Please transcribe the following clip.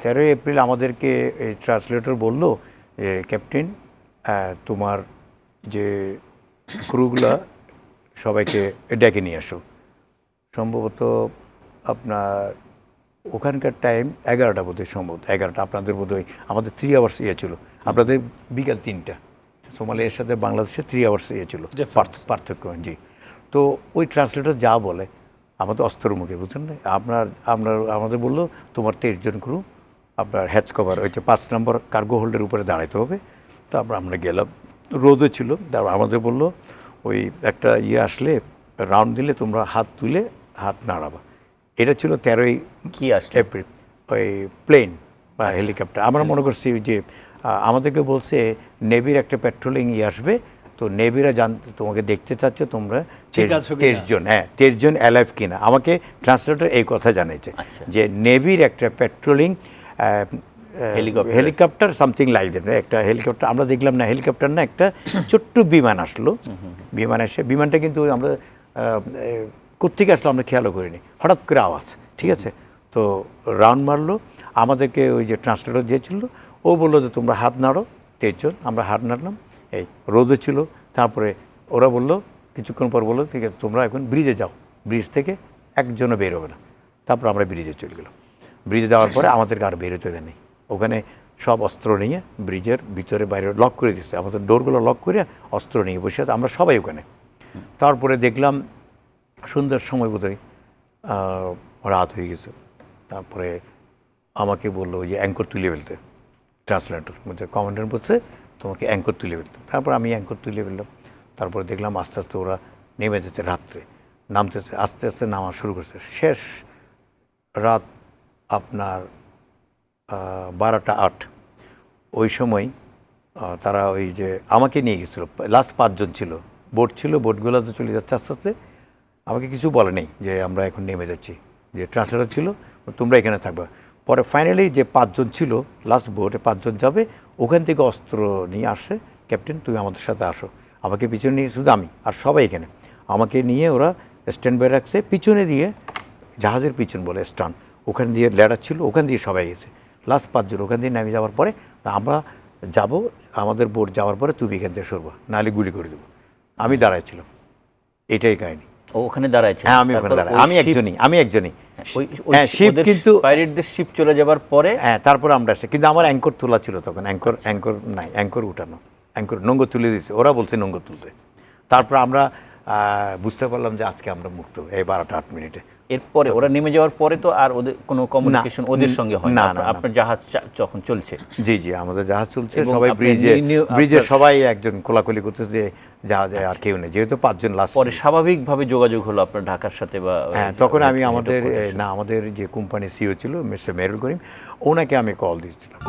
13 April আমাদেরকে এই translator বলল যে ক্যাপ্টেন তোমার যে ক্রুগুলা সবাইকে ডেকে নিয়ে আসো। সম্ভবত আপনার ওখানকার টাইম 11টা বোধহয়, সম্ভবত 11টা, আপনাদের বোধহয় আমাদের 3 আওয়ার্স ছিল, আপনাদের বিকাল 3টা। সোমালিয়ার সাথে বাংলাদেশে 3 আওয়ার্স ছিল পার্থক্য। জি, তো ওই ট্রান্সলেটর যা বলে আমাদের অস্ত্রের মুখে, বুঝছেন না, আমাদের বললো তোমার 23 জন ক্রু আপনার হ্যাচ কভার ওই যে 5 নম্বর কার্গো হোল্ডের উপরে দাঁড়াইতে হবে। তারপর আমরা গেলাম, রোদে ছিল। তারপর আমাদের বললো ওই একটা আসলে রাউন্ড দিলে তোমরা হাত তুলে হাত নাড়াবা। এটা ছিল 13ই এপ্রিল। ওই প্লেন বা হেলিকপ্টার, আমরা মনে করছি যে আমাদেরকে বলছে নেভির একটা পেট্রোলিং আসবে, তো নেভিরা তোমাকে দেখতে চাচ্ছে তোমরা 23 জন, 23 জন অ্যালাইভ কিনা। আমাকে ট্রান্সলেটর এই কথা জানিয়েছে যে নেভির একটা patrolling helicopter something like that, একটা হেলিকপ্টার। আমরা দেখলাম না হেলিকপ্টার না, একটা ছোট্ট বিমান আসলো। বিমান এসে, বিমানটা কিন্তু আমরা কোত্থেকে আসলো আমরা খেয়ালও করিনি, হঠাৎ করে আওয়াজ, ঠিক আছে। তো রাউন্ড মারলো আমাদেরকে, ওই যে ট্রান্সলেটর যে ছিল ও বললো যে তোমরা হাত নাড়ো 23 জন। আমরা হাত নাড়লাম, এই রোদে ছিল। তারপরে ওরা বললো কিছুক্ষণ পর বললো ঠিক আছে তোমরা এখন ব্রিজে যাও, ব্রিজ থেকে একজনও বের হবে না। তারপর আমরা ব্রিজে চলে গেলাম। ব্রিজে যাওয়ার পরে আমাদেরকে আর বেরোতে দেয়নি, ওখানে সব অস্ত্র নিয়ে ব্রিজের ভিতরে বাইরে লক করে দিচ্ছে, আমাদের ডোরগুলো লক করে অস্ত্র নিয়ে বসে আছে আমরা সবাই ওখানে। তারপরে দেখলাম সন্ধ্যার সময় বোধহয় রাত হয়ে গেছে। তারপরে আমাকে বললো যে অ্যাঙ্কর তুলে ফেলতে, ট্রান্সলেটর বলছে, কমান্ডার বলছে তোমাকে অ্যাঙ্কর তুলে ফেলতে। তারপর আমি অ্যাঙ্কর তুলে ফেললাম। তারপরে দেখলাম আস্তে আস্তে ওরা নেমে যাচ্ছে, রাত্রে নামতেছে, আস্তে আস্তে নামা শুরু করছে। শেষ রাত আপনার 12টা 8 ওই সময় তারা ওই যে আমাকে নিয়ে গেছিলো, লাস্ট 5 জন ছিল, বোট ছিল, বোটগুলো তো চলে যাচ্ছে আস্তে আস্তে। আমাকে কিছু বলে নেই যে আমরা এখন নেমে যাচ্ছি, যে ট্রান্সলেটর ছিল তোমরা এখানে থাকবে। পরে ফাইনালি যে 5 জন ছিল লাস্ট বোটে 5 জন যাবে, ওখান থেকে অস্ত্র নিয়ে আসছে, ক্যাপ্টেন তুমি আমাদের সাথে আসো। আমাকে পিছনে নিয়ে, শুধু আমি আর সবাই এখানে, আমাকে নিয়ে ওরা স্ট্যান্ড বাই রাখছে, পিছনে দিয়ে জাহাজের পিছন বলে স্টান, ওখান দিয়ে ল্যাডার ছিল, ওখান দিয়ে সবাই গেছে। লাস্ট 5 জন ওখান দিয়ে নেমে যাওয়ার পরে আমরা যাব, আমাদের বোট যাওয়ার পরে তুমি এখান থেকে সরবো, নাহলে গুলি করে দেবো। আমি দাঁড়াইছিলাম, এটাই কাহিনী। ওখানে দাঁড়াইছে? হ্যাঁ, আমি ওখানে দাঁড়াই, আমি একজনই। হ্যাঁ, শিপ কিন্তু পাইরেটদের শিপ চলে যাবার পরে, হ্যাঁ, তারপর আমরা আসছি। কিন্তু আমার অ্যাঙ্কর তোলা ছিল তখন, অ্যাঙ্কর নাই, অ্যাঙ্কর উঠানো, অ্যাঙ্কর নোঙ্গর তুলে দিয়েছে, ওরা বলছে নোঙ্গর তুলতে। তারপর আমরা বুঝতে পারলাম যে আজকে আমরা মুক্ত, এই 12টা 8 মিনিটে। এরপরে ওরা নেমে যাওয়ার পরে তো আর ওদের কোনো কমিউনিকেশন ওদের সঙ্গে হয় না? আপনার জাহাজ যখন চলছে? জি, আমাদের জাহাজ চলছে, সবাই ব্রিজে সবাই একজন কোলাকুলি করতেছে যে জাহাজে আর কেউ নেই, যেহেতু 5 জন লাস্ট। পরে স্বাভাবিকভাবে যোগাযোগ হলো আপনার ঢাকার সাথে? বা হ্যাঁ, তখন আমি আমাদের যে কোম্পানি সিও ছিল মিস্টার মেরুল করিম, ওনাকে আমি কল দিয়েছিলাম।